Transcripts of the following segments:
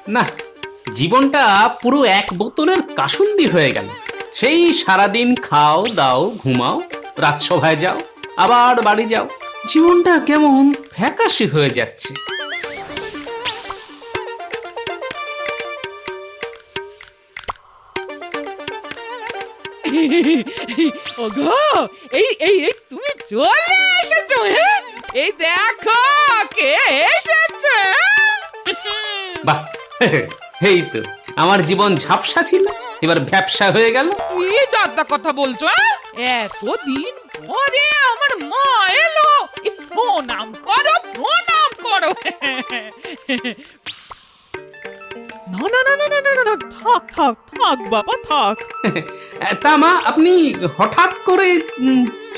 না, জীবনটা পুরো এক বোতলের কাসুন্দি হয়ে গেল। সেই সারাদিন খাও দাও ঘুমাও, রাজসভায় যাও, আবার বাড়ি যাও। জীবনটা কেমন ফ্যাকাশে হয়ে যাচ্ছে। ওগো, এই এই এই তুমি চলে এসেছো, হ্যাঁ? এই দেখো কে এসেছে। বাহ, এই তো আমার জীবন ঝাপসা ছিল, এবার ভ্যাপসা হয়ে গেল। কি যাত্রা কথা বলছো? এতদিন পরে আমার মা এলো, এই প্রণাম করো প্রণাম করো। না না না না না না না না, থাক থাক থাক বাবা থাক। তা মা, আপনি হঠাৎ করে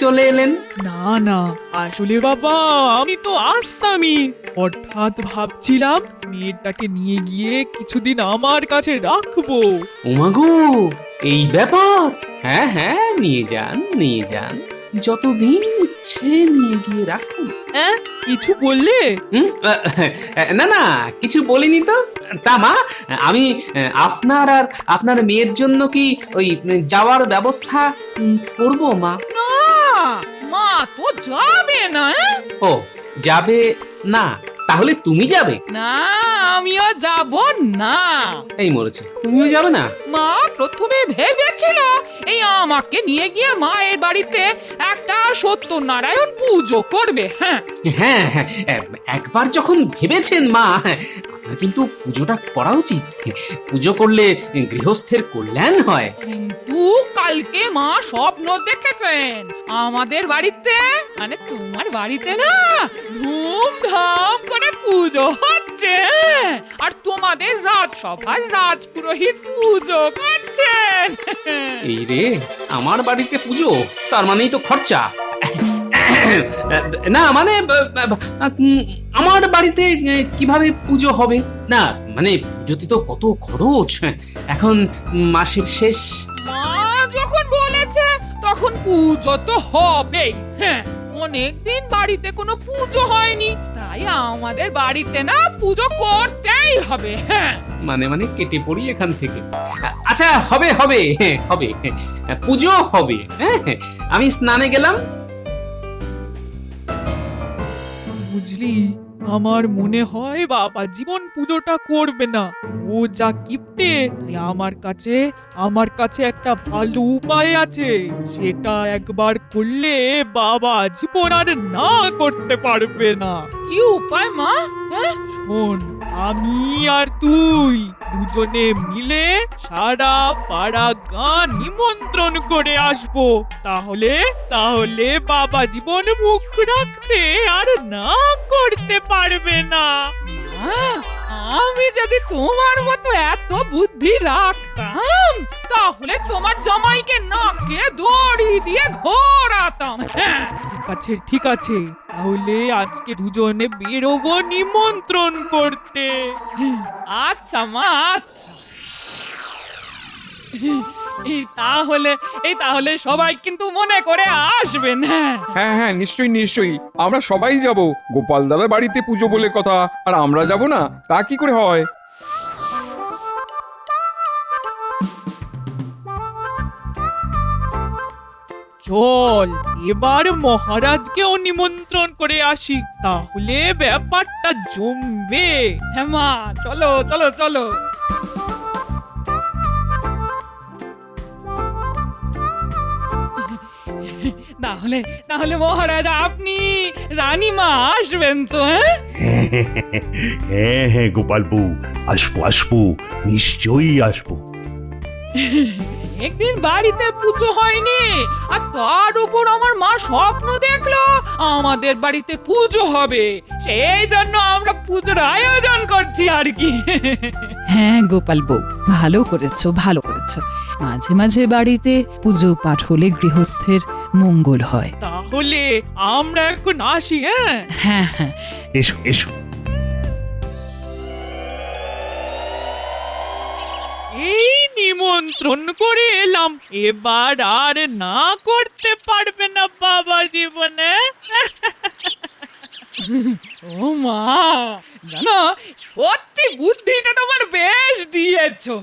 চলে এলেন? না না, আসলে বাবা আমি তো আসতামই। হঠাৎ ভাবছিলাম মেয়েটাকে নিয়ে গিয়ে কিছুদিন আমার কাছে রাখবো। ওমাগো, এই ব্যাপার? হ্যাঁ হ্যাঁ, নিয়ে যান নিয়ে যান, যতদিন ইচ্ছে নিয়ে গিয়ে রাখুন। হ্যাঁ, কিছু বললে? না না, কিছু বলিনি তো। তা মা, আমি আপনার আর আপনার মেয়ের জন্য কি ওই যাওয়ার ব্যবস্থা করব মা? না, মা তো যাবে না। ও, যাবে না? তাহলে তুমি যাবে? না, আমিও যাব না। এই মরেছে, তুমিও যাবে না? মা প্রথমে ভেবেছিল এই আমাকে নিয়ে গিয়ে মায়ের বাড়িতে একটা সত্যনারায়ণ পুজো করবে। হ্যাঁ, হ্যাঁ হ্যাঁ, একবার যখন ভেবেছেন মা, আপনার কিন্তু পুজোটা করা উচিত। পুজো করলে গৃহস্থের কল্যাণ হয়। কিন্তু কালকে মা স্বপ্ন দেখেছেন আমাদের বাড়িতে, মানে তোমার বাড়িতে না, ধুমধাম করে পুজো হচ্ছে। আর তোমাদের রাজসভার রাজপুরোহিত পুজো করছেন। এই রে, আমার বাড়িতে পুজো, তার মানেই তো খরচা। না মানে আমার বাড়িতে কিভাবে পুজো হবে? না মানে পুজোতে তো কত খরচ। এখন মাসের শেষ। মা যখন বলেছে তখন পুজো তো হবেই। হ্যাঁ, অনেকদিন বাড়িতে কোনো পুজো হয়নি, তাই আমাদের বাড়িতে না পুজো করতেই হবে। হ্যাঁ, মানে মানে কেটে পড়ি এখান থেকে। আচ্ছা, হবে হবে হবে, পুজো হবে। হ্যাঁ, আমি স্নানে গেলাম। বুঝলি, আমার মনে হয় বাবা জীবন পুজোটা করবে না। ও যা কিপটে, তাই আমার কাছে একটা ভালো উপায় আছে। সেটা একবার করলে বাবা জীবন আর না করতে পারবে না। কি উপায় মা? হ্যাঁ, শোন, আমি আর তুই দুজনে মিলে সারা পাড়া গাঁ নিমন্ত্রণ করে আসবো। তাহলে তাহলে বাবা জীবন মুখ রাখতে আর না করতে পারবে না। আহ, আমি যদি তোমার মতো এত বুদ্ধি রাখতাম তাহলে তোমার জামাইকে নাকে দড়ি দিয়ে ঘোরাতাম। হ্যাঁ, ঠিক আছে ঠিক আছে, তাহলে আজকে দুজনে বেরোবো নিমন্ত্রণ করতে। আচ্ছা মা, আচ্ছা। তাহলে সবাই কিন্তু মনে করে আসবেন। হ্যাঁ, হ্যাঁ হ্যাঁ, নিশ্চয়ই নিশ্চয়ই, আমরা সবাই যাব। গোপাল দাদা বাড়িতে পুজো বলে কথা, আর আমরা যাব না তা কি করে হয়? চল এবার মহারাজকেও নিমন্ত্রণ করে আসি, তাহলে ব্যাপারটা জমবে। হ্যাঁ মা, চলো চলো চলো। তাহলে তাহলে মহারাজ আপনি রানীমা আসবেন তো? হ্যাঁ, হ্যাঁ হ্যাঁ গোপাল বউ, আসবো আসবো, নিশ্চয়ই আসবো। একদিন বাড়িতে পুজো হয়নি, আর তার উপর আমার মা স্বপ্ন দেখলো আমাদের বাড়িতে পুজো হবে। সেই জন্য আমরা পুজোর আয়োজন করছি আর কি। হ্যাঁ গোপাল বউ, ভালো করেছো ভালো করেছো। মাঝে মাঝে বাড়িতে পুজো পাঠ হলে গৃহস্থের মঙ্গল হয়। তাহলে আমরা এখন আসি। হ্যাঁ হ্যাঁ হ্যাঁ, এসো এসো। এই নিমন্ত্রণ করে এলাম, এবার আর না করতে পারবে না বাবা জীবনে। ও মা, জানো সত্যি বুদ্ধিটা তোমার করেছো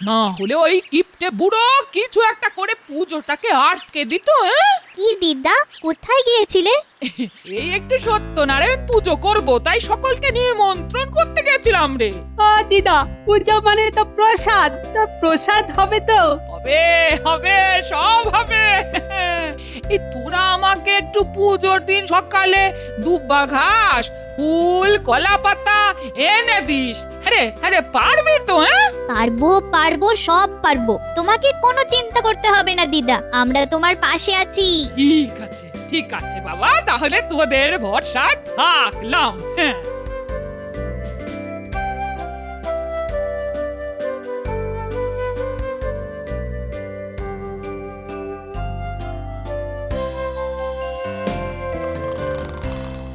না হলে ওই কিপটে বুড়ো কিছু একটা করে পুজোটাকে আটকে দিত। কি দিদা, কোথায় গিয়েছিলে? এই একটু সত্যনারায়ণ পুজো করব, তাই সকলকে নিমন্ত্রণ করতে গেছিলাম রে। ও দিদা, পূজা মানে তো প্রসাদ, তা প্রসাদ হবে তো? হবে হবে, সব হবে। এই তোরা আমাকে একটু পুজোর দিন সকালে দুব্বা ঘাস, ফুল, কলা পাতা এনে দিস। আরে পারবি তো? পারবো পারবো, সব পারবো। তোমাকে কোনো চিন্তা করতে হবে না দিদা, আমরা তোমার পাশে আছি। ঠিক আছে বাবা, তাহলে তোদের ভরসা থাকলাম। হ্যাঁ,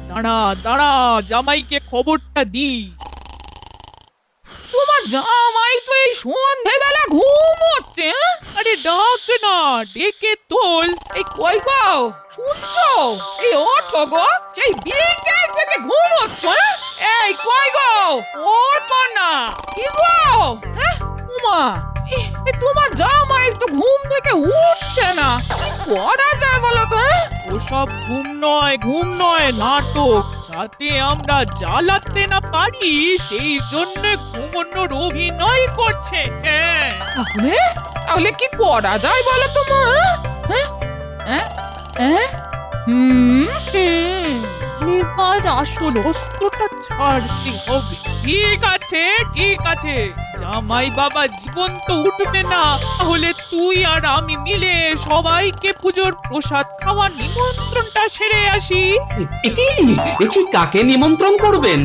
দাঁড়া দাঁড়া, জামাইকে খবরটা দি। তোমার জামাই তো এই সন্ধেবেলা ঘুমোচ্ছে। আরে ডাক না, ডেকে তোল। এই কই গো, শুনছো? এই ওঠো গো, সেই বিকেল থেকে ঘুমোচ্ছ। এই কই গো, ওঠো না। কি গো, উমা, তোমার জামাই তো ঘুম থেকে উঠছে না, কি করা যায় বলো তো? ওসব ঘুম নয়, নাটক। সাথে আমরা জ্বালাতে না পারি, সেই জন্য ঘুমানোর অভিনয় করছে। হ্যাঁ, তাহলে কি করা যায় বলো তো মা? এবার আসল অস্ত্রটা ছাড়তে হবে। ঠিক আছে, জামাই বাবা জীবন্ত উঠবে না, তাহলে তুই আর আমি মিলে সবাইকে পুজোর প্রসাদ খাওয়ার নিমন্ত্রণটা সেরে আসি। একি কাকে নিমন্ত্রণ করবেন?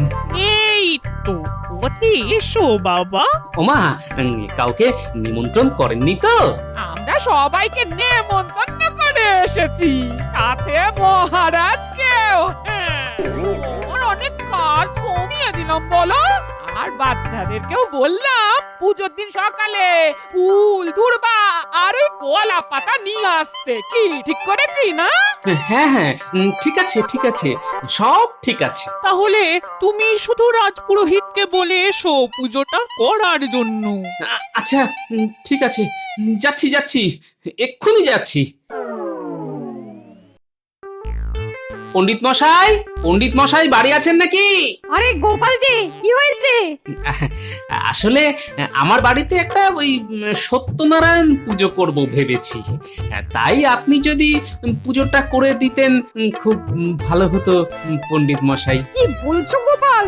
এই তো, পথে এসো বাবা। ওমা, কাউকে নিমন্ত্রণ করেননি তো? আমরা সবাইকে নেমন্তন্ন করে এসেছি, সাথে মহারাজকেও। ওর অনেক কাজ কমিয়ে দিলাম বলো, আর বাচ্চাদেরকেও বললাম পুজোর দিন সকালে ফুল, দূর্বা আর ওই কলা পাতা নিয়ে আসতে। কি ঠিক করেছি না? হ্যাঁ, ঠিক আছে, সব ঠিক আছে। তাহলে তুমি শুধু রাজপুরোহিতকে বলে এসো পুজোটা করার জন্য। আচ্ছা, ঠিক আছে, যাচ্ছি, এক্ষুনি যাচ্ছি। পণ্ডিত মশাই বাড়ি আছেন নাকি? আরে গোপাল জি, কি হয়েছে? আসলে আমার বাড়িতে একটা ওই সত্যনারায়ণ পুজো করব ভেবেছি, তাই আপনি যদি পুজোটা করে দিতেন খুব ভালো হতো পণ্ডিত মশাই। কি বলছো গোপাল?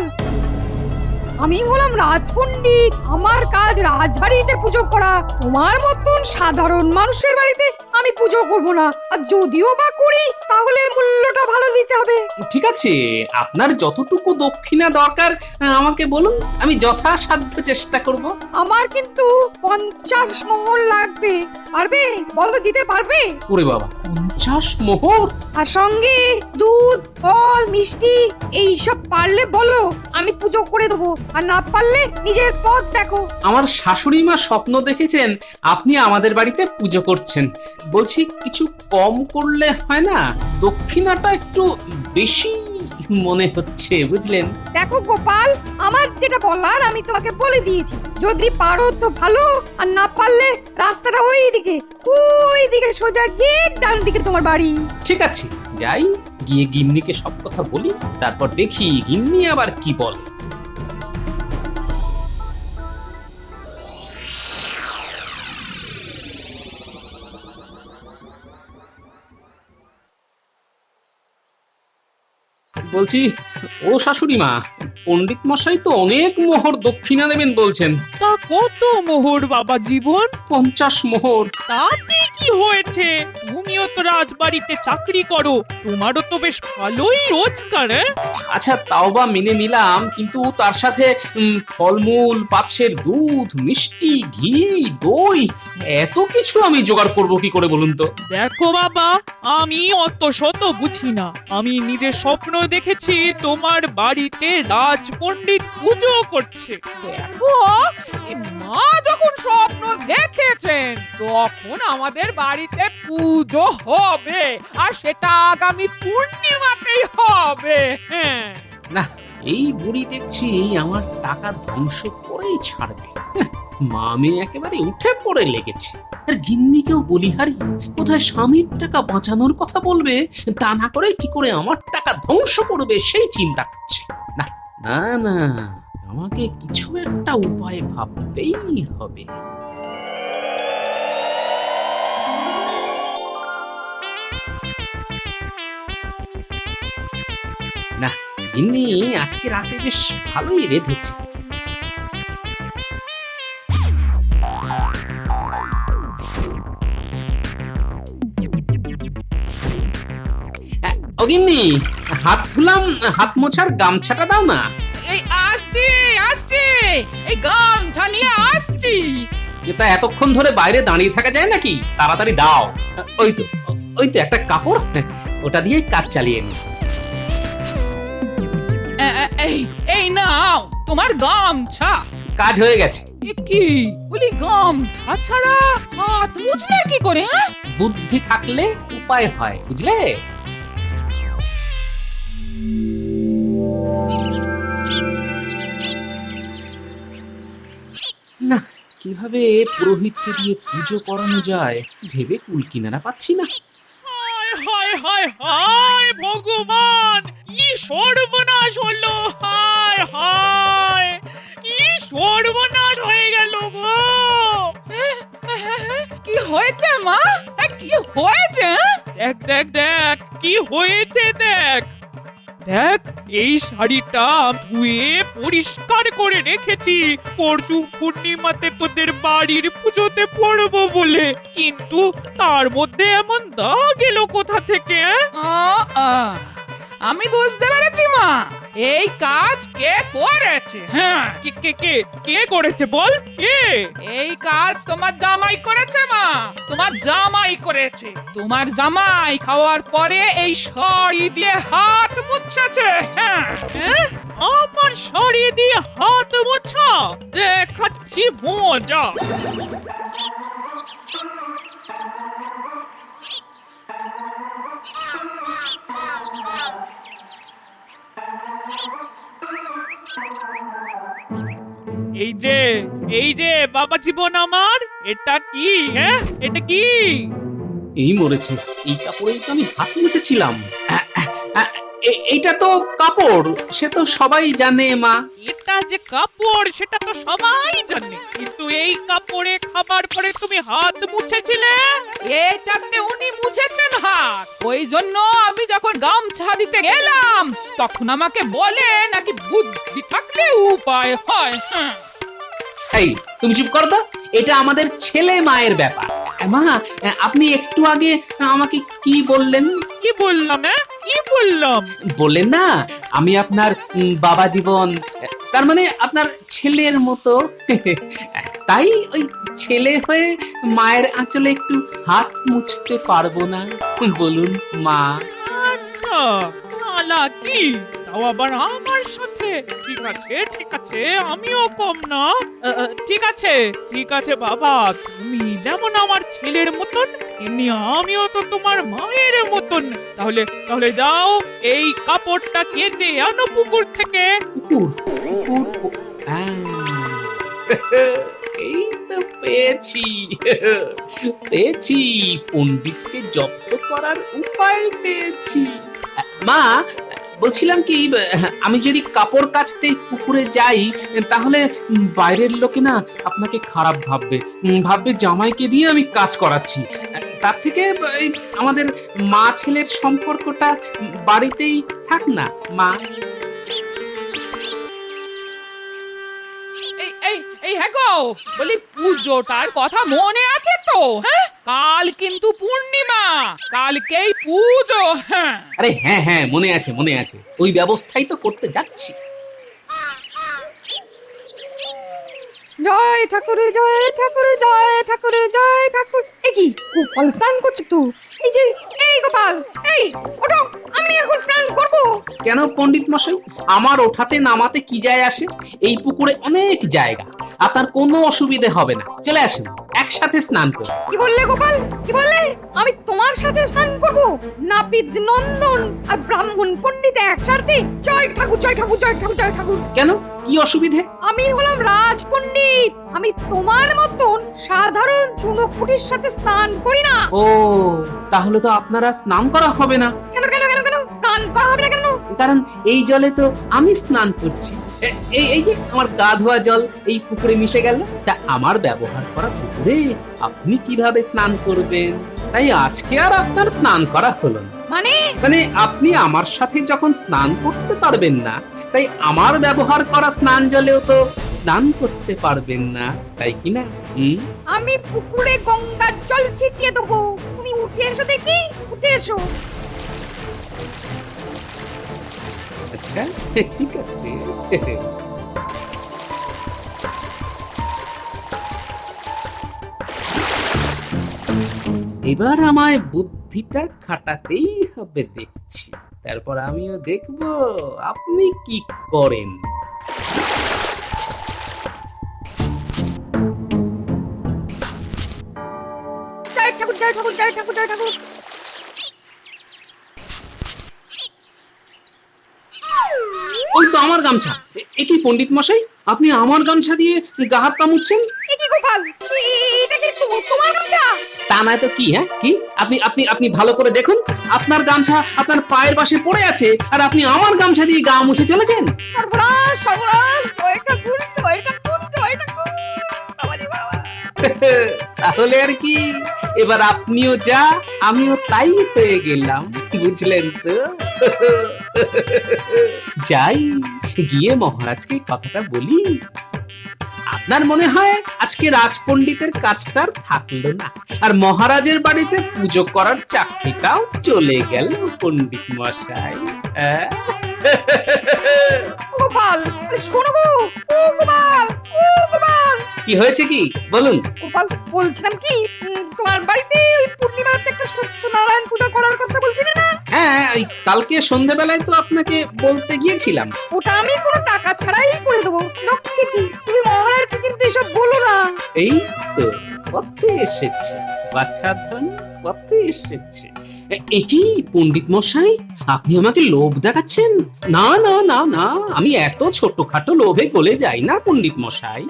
আমি হলাম রাজপণ্ডিত, আমার কাজ রাজবাড়িতে পুজো করা। তোমার মতন সাধারণ মানুষের বাড়িতে আমি পুজো করব না, আর যদিও বা করি তাহলে মূল্যটা ভালো দিতে হবে। ঠিক আছে, আপনার যতটুকু দক্ষিণা দরকার আমাকে বলুন, আমি যথাসাধ্য চেষ্টা করব। আমার কিন্তু 50 মোহর লাগবে। পারবে? বলো, দিতে পারবে? ওরে বাবা, 50 মোহর? আর সঙ্গে দুধ, ফল, মিষ্টি এই সব পারলে বলো, আমি পুজো করে দেবো। আর না পারলে নিজের পথ দেখো। আমার শাশুড়ি মা স্বপ্ন দেখেছেন আপনি আমাদের বাড়িতে পুজো করছেন, বলছি কিছু কম করলে হয় না? দক্ষিণাটা একটু বেশি মনে হচ্ছে, বুঝলেন? দেখো গোপাল, আমার যেটা বলার আমি তোমাকে বলে দিয়েছি। যদি পারো তো ভালো, আর না পারলে রাস্তাটা ওই দিকে সোজা গিয়ে ডান দিকে তোমার বাড়ি। ঠিক আছে, যাই, গিয়ে গিন্নিকে সব কথা বলি, তারপর দেখি গিন্নি আবার কি বলে। বলছি, ও শাশুড়ি মা, পণ্ডিত মশাই তো অনেক মোহর দক্ষিণা দেবেন বলছেন। তা কত মোহর বাবা জীবন? 50 মোহর। তাতে কি হয়েছে? তুমিও তো রাজবাড়িতে চাকরি করো, তোমারও তো বেশ ভালোই রোজগার। আচ্ছা, তাও বা মেনে নিলাম, কিন্তু তার সাথে ফলমূল, পাচ্ছের দুধ, মিষ্টি, ঘি, দই, এত কিছু আমি জোগাড় করব কি করে বলুন তো? দেখো বাবা, আমি অত শত বুঝি না। আমি নিজের স্বপ্ন দেখেছি তোমার বাড়িতে রাজপণ্ডিত পুজো করছে। দেখো, এই মা যখন স্বপ্ন দেখেছেন তখন আমাদের বাড়িতে পুজো হবে, আর সেটা আগামী পূর্ণিমাতেই হবে। হ্যাঁ, না, এই বুড়ি দেখছি আমার টাকা ধ্বংস করেই ছাড়বে। মা মেয়ে একেবারে উঠে পড়ে লেগেছে। আর গিন্নিকেও বলিহারি, কোথায় স্বামীর টাকা বাঁচানোর কথা বলবে, তা না করে কি করে আমার টাকা ধ্বংস করবে সেই চিন্তা করছে। না না না, আমাকে কিছু একটা উপায় ভাবতেই হবে। না, গিন্নি আজকে রাতে বেশ ভালোই রেঁধেছে। ও গিন্নি, হাত ধুলাম, হাত মোছার গামছাটা দাও না। এই আসছি আসছি, এই গামছা নিয়ে আসছি। এটা এতক্ষণ ধরে বাইরে দাঁড়িয়ে থাকা যায় নাকি? তাড়াতাড়ি দাও। ওই তো, ওই তো একটা কাপড়, ওটা দিয়ে কাজ চালিয়ে নি। এই এই নাও তোমার গামছা। কাজ হয়ে গেছে। এ কি বলি, গামছা ছাড়া হাত মুছলে কি করে? হ্যাঁ, বুদ্ধি থাকলে উপায় হয়, বুঝলে? না, কিভাবে পুরোহিতকে দিয়ে পুজো করানো যায় ভেবে কুল কিনারা পাচ্ছি না। হায় হায় হায় হায় ভগবান, কি সর্বনাশ হলো! হায় হায়, কি সর্বনাশ হয়ে গেল গো! কি হয়েছে মা? কি হয়েছে? দেখ দেখ দেখ, কি হয়েছে দেখ। দেখ, এই শাড়িটা ধুয়ে পরিষ্কার করে রেখেছি পরশু পূর্ণিমাতে তোদের বাড়ির পুজোতে পরবো বলে, কিন্তু তার মধ্যে এমন দাগ এলো কোথা থেকে? আমি বুঝতে পেরেছি মা, এই কাজ কে করেছে। হ্যাঁ, কে কে কে কে করেছে বল? কে? এই কাজ তোমার জামাই করেছে মা, তোমার জামাই করেছে। তোমার জামাই খাওয়ার পরে এই শাড়ি দিয়ে হাত মুছেছে। হ্যাঁ, হ্যাঁ? আমার শাড়ি দিয়ে হাত মোছা? দেখাচ্ছি মজা। এই যে বাবা জীবন আমার, এটা কি? হ্যাঁ, এটা কি? এই মরেছে, এই কাপড়েই তো আমি হাত মুছেছিলাম। এইটা তো কাপড়, সে তো সবাই জানে মা। এটা যে কাপড় সেটা তো সবাই জানে, কিন্তু এই কাপড়ে খাবার পরে তুমি হাত মুছেছিলে। এটাতে উনি মুছেছেন হাত, ওই জন্য আমি যখন গামছা দিতে গেলাম তখন আমাকে বলে নাকি বুদ্ধি থাকলে উপায় হয়। হ্যাঁ, এই তুমি চুপ কর তো, এটা আমাদের ছেলে মায়ের ব্যাপার। মা, আপনি একটু আগে আমাকে কি বললেন? কি বললাম? কি বললাম? বললেন না আমি আপনার বাবা জীবন, তার মানে আপনার ছেলের মতো। তাই ওই ছেলে হয়ে মায়ের আঁচলে একটু হাত মুছতে পারবো না বলুন মা? আচ্ছা, চালাকি, তাও আবার আমার সাথে। ঠিক আছে ঠিক আছে, আমিও কম না। ঠিক আছে ঠিক আছে বাবা, তুমি যেমন আমার ছেলের মতন, এমনি আমিও তো তোমার মায়ের মতন। তাহলে তাহলে যাও, এই কাপড়টা কেচে আনো পুকুর থেকে। পুকুর? পুকুর? এই তো পেয়েছি, পেয়েছি, পণ্ডিতকে জব্দ করার উপায় পেয়েছি। মা, বলছিলাম কি, আমি যদি কাপড় কাচতে পুকুরে যাই তাহলে বাইরের লোকে না আপনাকে খারাপ ভাববে, ভাববে জামাইকে দিয়ে আমি কাজ করাচ্ছি। তার থেকে আমাদের মা ছেলের সম্পর্কটা বাড়িতেই থাক না মা। এই এই এই হ্যাঁ গো, বলি পুজোটার কথা মনে আছে তো? হ্যাঁ, কাল কিন্তু পূর্ণিমা, কালকেই পুজো। হ্যাঁ, আরে হ্যাঁ হ্যাঁ, মনে আছে মনে আছে, ওই ব্যবস্থাই তো করতে যাচ্ছি। জয় ঠাকুর জয় ঠাকুর জয় ঠাকুর জয় ঠাকুর। এ কি, গোপাল স্নান করছে তো? এই যে, এই গোপাল, এই ওঠো, আমি এখন স্নান করব। কেন পণ্ডিত মশাই, আমার ওঠাতে নামাতে কি যায় আসে? এই পুকুরে অনেক জায়গা, আপনার কোনো অসুবিধে হবে না, চলে আসুন, একসাথে স্নান করুন। কি বললে গোপাল, কি বললে? আমি তোমার সাথে স্নান করব? নাপিত নন্দন আর ব্রাহ্মণ পণ্ডিত একসাথে? জয় ঠাকুর জয় ঠাকুর জয় ঠাকুর জয় ঠাকুর। কেন, কি অসুবিধে? আমি হলাম রাজ পণ্ডিত, আমি আমি তোমার মতন সাধারণ চুনোপুটির সাথে স্নান করি না। ও তাহলে তো আপনারা স্নান করা হবে না, কেন কেন কেন কেন স্নান করা হবে না কেন? কারণ এই জলে তো আমি স্নান করছি। এই যে আমার গা ধোয়া জল এই পুকুরে মিশে গেল, তা আমার ব্যবহার করা পুকুরে আপনি কিভাবে স্নান করবেন? তাই আজকে আর আপনার স্নান করা হলো না। মানে আপনি আমার সাথে যখন স্নান করতে পারবেন না, তাই আমার ব্যবহার করা স্নান জলেও তো স্নান করতে পারবেন না, তাই কি না? আমি পুকুরে গঙ্গার জল ছিটিয়ে দেবো, তুমি উঠে এসো দেখি, উঠে এসো। আচ্ছা ঠিক আছে। এবার আমায় বুদ্ধিটা খাটাতেই হবে দেখছি, তারপর আমিও দেখব আপনি কি করেন। জয় ঠাকুর, জয় ঠাকুর, জয় ঠাকুর, জয় ঠাকুর। ওই তো আমার গামছা। এ কি পণ্ডিত মশাই, আপনি আমার গামছা দিয়ে গা হাত পা মুছছেন? এ কি গোপাল, এটা কি তোমার গামছা? তা নয় তো কি? হ্যাঁ কি? আপনি আপনি আপনি ভালো করে দেখুন, আপনার গামছা আপনার পায়ের পাশে পড়ে আছে, আর আপনি আমার গামছা দিয়ে গা মুছে চলেছেন। সর্বনাশ, সর্বনাশ, জয় ঠাকুর, জয় ঠাকুর, জয় ঠাকুর। বাবারে বাবা। তাহলে আর কি, এবার আপনিও যা আমিও তাই হয়ে গেলাম, বুঝলেন তো? যাই গিয়ে মহারাজকে কথাটা বলি। আপনার মনে হয় আজকে রাজপণ্ডিতের কাজটা আর থাকলো না, আর মহারাজের বাড়িতে পুজো করার চাকরিটাও চলে গেল পণ্ডিত মশাই। গোপাল, আরে শোনো গো, ও গোপাল, ও গোপাল। কি হয়েছে কি বলুন? গোপাল, বলছিলাম কি, তোমার বাড়িতে ওই পূর্ণিমাতে একটা সত্যনারায়ণ পূজা করার কথা বলছিলে না? হ্যাঁ, ওই কালকে সন্ধ্যাবেলায় তো আপনাকে বলতে গিয়েছিলাম। ওটা আমি কোনো টাকা ছাড়াই করে দেবো, লক্ষ্মীটি। তুমি মহারাজকে কিন্তু এসব বলো না। এই তো পথে এসেছে, বাচ্চা ধন পথে এসেছে। একই পণ্ডিত মশাই, আপনি আমাকে লোভ দেখাচ্ছেন? না না না না, আমি এত ছোটখাটো লোভে গলে যাই না পণ্ডিত মশাই।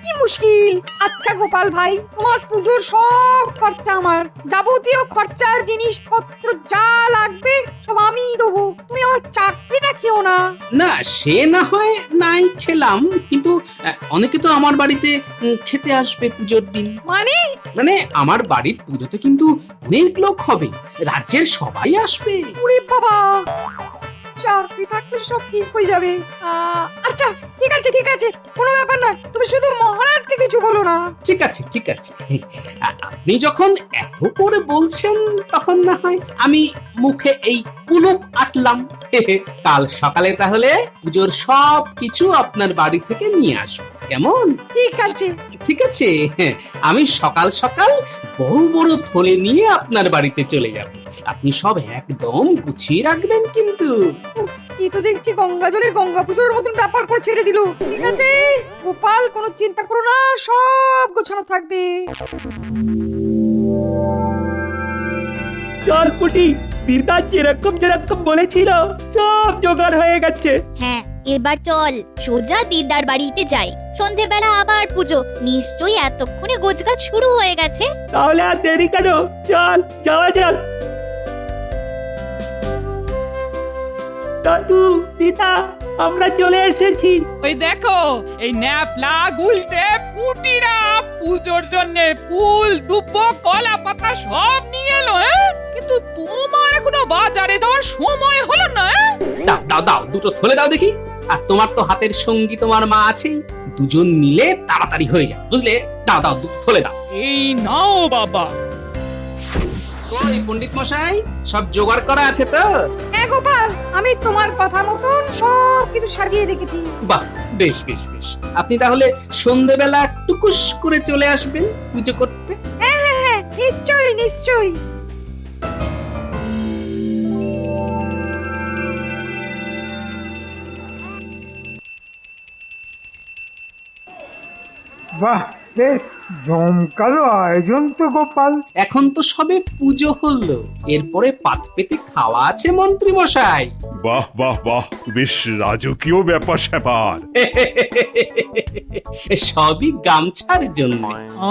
কি মুশকিল। আচ্ছা গোপাল ভাই, তোমার পুজোর সব খরচা আমার, যাবতীয় খরচার জিনিসপত্র যা লাগবে সব আমিই দেবো, তুমি আমার চাকরিটা খেও না। না সে না হয় নাই খেলাম, কিন্তু অনেকে তো আমার বাড়িতে খেতে আসবে পুজোর দিন। মানে আমার বাড়ির পুজোতে কিন্তু অনেক লোক হবে, রাজ্যের সবাই আসবে। ওরে বাবা, চাকরি থাকলে সব ঠিক হয়ে যাবে। আচ্ছা ঠিক আছে, ঠিক আছে, কোনো ব্যাপার না, তুমি শুধু মহারাজকে কিছু বলো না। ঠিক আছে ঠিক আছে, আপনি যখন এত করে বলছেন তখন না হয় আমি মুখে এই কুলুপ আটলাম। কাল সকালে তাহলে পুজোর সব কিছু আপনার বাড়ি থেকে নিয়ে আসবো, কেমন? ঠিক আছে। ঠিক আছে, আমি সকাল সকাল বড় বড় থলে নিয়ে আপনার বাড়িতে চলে যাব, আপনি সব একদম গুছিয়ে রাখবেন কিন্তু। এই তো দেখছি গঙ্গা জলে গঙ্গা পুজোর মতন ব্যাপার করে ছেড়ে দিল। ঠিক আছে গোপাল, কোনো চিন্তা করো না, সব গোছানো থাকবে। চল পুটি, দিদা যেরকম যেরকম বলেছিল সব জোগাড় হয়ে গেছে। হ্যাঁ, এবার চল সোজা দিদার বাড়িতে যাই। সন্ধেবেলা আবার পুজো, নিশ্চয়ই এতক্ষণে গোছগাছ শুরু হয়ে গেছে। তাহলে আর দেরি কেন, চল যাওয়া যাক। দাদু, দিদা, আমরা চলে এসেছি। ওই দেখো, এই ন্যাপলা গুলটে পুটিরা পুজোর জন্য ফুল, দুব্বো, কলা পাতা সব নিয়ে এলো। কিন্তু তোমার এখনো বাজারে যাওয়ার সময় হলো না। দাও দাও দাও, দুটো থলে দাও দেখি। আর তোমার তো হাতের সঙ্গী তোমার মা আছেই, দুজন মিলে তাড়াতাড়ি হয়ে যায়, বুঝলে? দাও দাও, দুটো থলে দাও। এই নাও বাবা। ওই পণ্ডিত মশাই, সব জোগাড় করা আছে তো? হ্যাঁ গোপাল, আমি তোমার কথা মতন সব কিছু সাজিয়ে রেখেছি। বাহ, বেশ বেশ বেশ। আপনি তাহলে সন্ধেবেলা টুকুস করে চলে আসবেন পুজো করতে। হ্যাঁ হ্যাঁ হ্যাঁ, নিশ্চয়ই নিশ্চয়ই। বাহ, বেশ জমকালো আয়োজন তো গোপাল। এখন তো সবে পুজো হলো, এরপরে পাত পেতে খাওয়া আছে মন্ত্রী মশাই। বাহ বাহ বাহ, বেশ রাজকীয় ব্যাপার স্যাপার। সবই গামছার জন্য।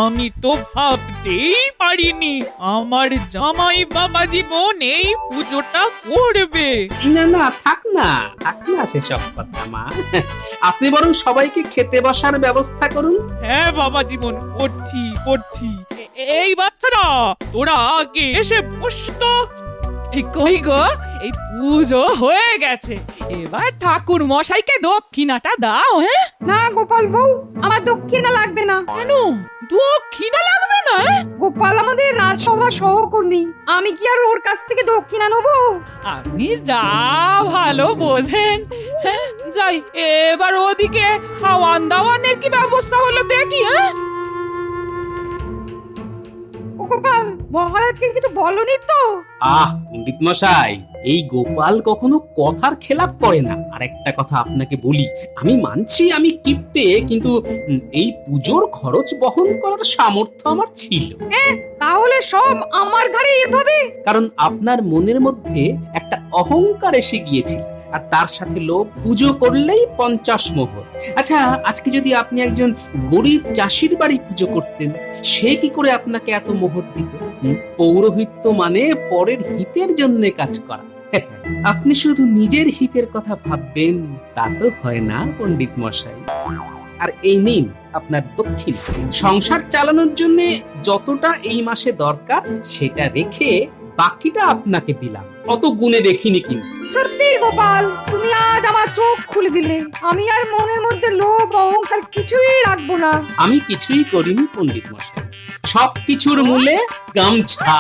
আমি তো ভাবতেই পারিনি আমার জামাই বাবা জীবন এই পুজোটা করবে। না না, থাক না সেসব কথা মা। আপনি বরং সবাইকে খেতে বসার ব্যবস্থা করুন। হ্যাঁ বাবা জীবন, করছি করছি। এই বাচ্চারা, তোরা আগে এসে বস তো। এই কই গো, এই পুজো হয়ে গেছে, এবার ঠাকুর মশাইকে দক্ষিণাটা দাও। হ্যাঁ, না গোপাল বউ, আমার দক্ষিণা লাগবে না। কেন দক্ষিণা লাগবে না? গোপাল আমাদের রাজসভা সহকর্মী, আমি কি আর ওর কাছ থেকে দক্ষিণা নেবো? আপনি যা ভালো বোঝেন। হ্যাঁ, যাই এবার ওদিকে খাওয়ান দাওয়ানের কি ব্যবস্থা হলো দেখি। হ্যাঁ, ও গোপাল, মহারাজকে কিছু বলনি তো? পণ্ডিত মশাই, এই গোপাল কখনো কথার খেলাপ করে না। আর একটা কথা আপনাকে বলি, আমি মানছি আমি কিপ্টে, কিন্তু এই পুজোর খরচ বহন করার সামর্থ্য আমার ছিল। তাহলে সব আমার ঘাড়ে এভাবে? কারণ আপনার মনের মধ্যে একটা অহংকার এসে গিয়েছিল, আর তার সাথে লোভ। পুজো করলেই 50 মোহর। আচ্ছা, আজকে যদি আপনি একজন গরিব চাষির বাড়ি পুজো করতেন, সে কি করে আপনাকে এত মোহর দিত? পৌরোহিত্য মানে পরের হিতের জন্য কাজ করা। আপনি শুধু নিজের হিতের কথা ভাববেন, তা তো হয় না পণ্ডিত মশাই। আর এই নিন আপনার দক্ষিণ। সংসার চালানোর জন্য যতটা এই মাসে দরকার সেটা রেখে বাকিটা আপনাকে দিলাম। অত গুণে দেখিনি কিন্তু। সত্যি গোপাল, তুমি আজ আমার চোখ খুলে দিলে। আমি আর মনের মধ্যে লোভ অহংকার কিছুই রাখবো না। আমি কিছুই করিনি পণ্ডিত মশাই, সব কিছুর মূলে গামছা।